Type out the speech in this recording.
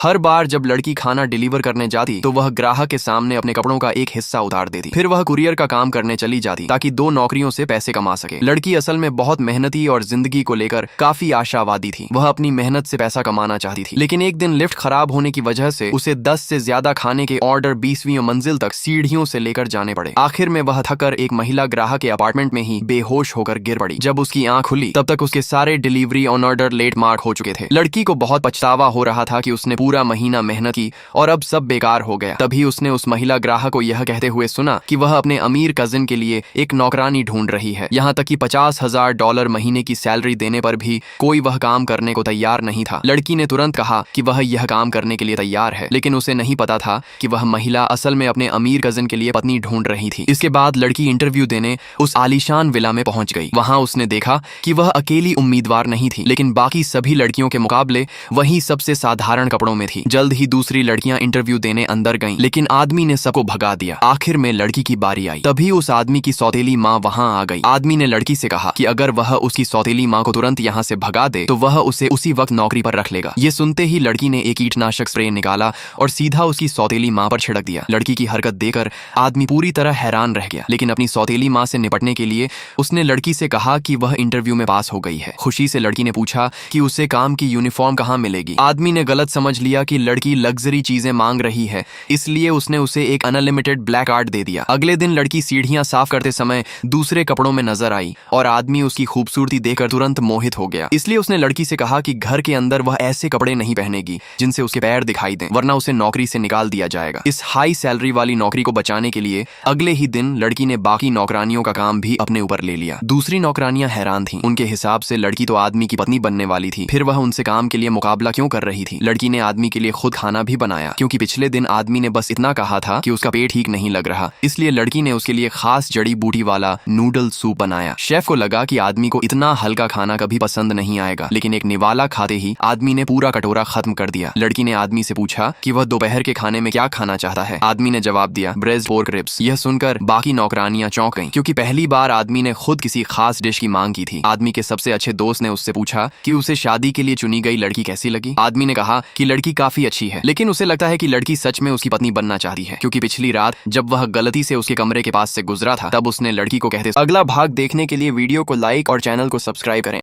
हर बार जब लड़की खाना डिलीवर करने जाती तो वह ग्राहक के सामने अपने कपड़ों का एक हिस्सा उतार देती। फिर वह कुरियर का काम करने चली जाती ताकि 2 नौकरियों से पैसे कमा सके। लड़की असल में बहुत मेहनती और जिंदगी को लेकर काफी आशावादी थी। वह अपनी मेहनत से पैसा कमाना चाहती थी, लेकिन एक दिन लिफ्ट खराब होने की वजह से उसे 10 से ज्यादा खाने के ऑर्डर 20वीं मंजिल तक सीढ़ियों से लेकर जाने पड़े। आखिर में वह थककर एक महिला ग्राहक के अपार्टमेंट में ही बेहोश होकर गिर पड़ी। जब उसकी आंख खुली तब तक उसके सारे delivery on order late mark हो चुके थे। लड़की को बहुत पछतावा हो रहा था कि उसने पूरा महीना मेहनत की और अब सब बेकार हो गया। तभी उसने उस महिला ग्राहक को यह कहते हुए सुना कि वह अपने अमीर कजिन के लिए एक नौकरानी ढूंढ रही है। यहाँ तक कि $50,000 महीने की सैलरी देने पर भी कोई वह काम करने को तैयार नहीं था। लड़की ने तुरंत कहा कि वह यह काम करने के लिए तैयार है, लेकिन उसे नहीं पता था कि वह महिला असल में अपने अमीर कजिन के लिए पत्नी ढूंढ रही थी। इसके बाद लड़की इंटरव्यू देने उस आलीशान विला में पहुंच गई। वहां उसने देखा कि वह अकेली उम्मीदवार नहीं थी, लेकिन बाकी सभी लड़कियों के मुकाबले वही सबसे साधारण कपड़ों में थी। जल्द ही दूसरी लड़कियां इंटरव्यू देने अंदर गईं, लेकिन आदमी ने सबको भगा दिया। आखिर में लड़की की बारी आई। तभी उस आदमी की सौतेली माँ वहां आ गई। आदमी ने लड़की से कहा कि अगर वह उसकी सौतेली माँ को तुरंत यहाँ से भगा दे तो वह उसे उसी वक्त नौकरी पर रख लेगा। ये सुनते ही लड़की ने एक कीटनाशक स्प्रे निकाला और सीधा उसकी सौतेली माँ पर छिड़क दिया। लड़की की हरकत देखकर आदमी पूरी तरह हैरान रह गया, लेकिन अपनी सौतेली माँ से निपटने के लिए उसने लड़की से कहा कि वह इंटरव्यू में पास हो गई है। खुशी से लड़की ने पूछा कि उसे काम की यूनिफॉर्म कहाँ मिलेगी। आदमी ने गलत समझ लिया कि लड़की लग्जरी चीजें मांग रही है, इसलिए उसने उसे एक अनलिमिटेड ब्लैक कार्ड दे दिया। अगले दिन लड़की सीढ़ियां साफ करते समय दूसरे कपड़ों में नजर आई और आदमी उसकी खूबसूरती देखकर तुरंत मोहित हो गया। इसलिए उसने लड़की से कहा कि घर के अंदर वह ऐसे कपड़े नहीं पहनेगी जिनसे उसके पैर दिखाई दें, वरना उसे नौकरी से निकाल दिया जाएगा। इस हाई सैलरी वाली नौकरी को बचाने के लिए अगले ही दिन लड़की ने बाकी नौकरानियों का काम भी अपने ऊपर ले लिया। दूसरी नौकरानियां हैरान थीं। उनके हिसाब से लड़की तो आदमी की पत्नी बनने वाली थी, फिर वह उनसे काम के लिए मुकाबला क्यों कर रही थी। लड़की ने आदमी के लिए खुद खाना भी बनाया, क्योंकि पिछले दिन आदमी ने बस इतना कहा था कि उसका पेट ठीक नहीं लग रहा। इसलिए लड़की ने उसके लिए खास जड़ी बूटी वाला नूडल सूप बनाया। शेफ को लगा कि आदमी को इतना हल्का खाना कभी पसंद नहीं आएगा, लेकिन एक निवाला खाते ही आदमी ने पूरा कटोरा खत्म कर दिया। लड़की ने आदमी से पूछा कि वह दोपहर के खाने में क्या खाना चाहता है। आदमी ने जवाब दिया, ब्रेस्ट पोर्क रिब्स। यह सुनकर बाकी नौकरानियां चौंक गईं, क्योंकि पहली बार आदमी ने खुद किसी खास डिश की मांग की थी। आदमी के सबसे अच्छे दोस्त ने उससे पूछा कि उसे शादी के लिए चुनी गई लड़की कैसी लगी। आदमी ने कहा कि लड़की काफी अच्छी है, लेकिन उसे लगता है कि लड़की सच में उसकी पत्नी बनना चाहती है, क्योंकि पिछली रात जब वह गलती से उसके कमरे के पास से गुजरा था तब उसने लड़की को कहते। अगला भाग देखने के लिए वीडियो को लाइक और चैनल को सब्सक्राइब करें।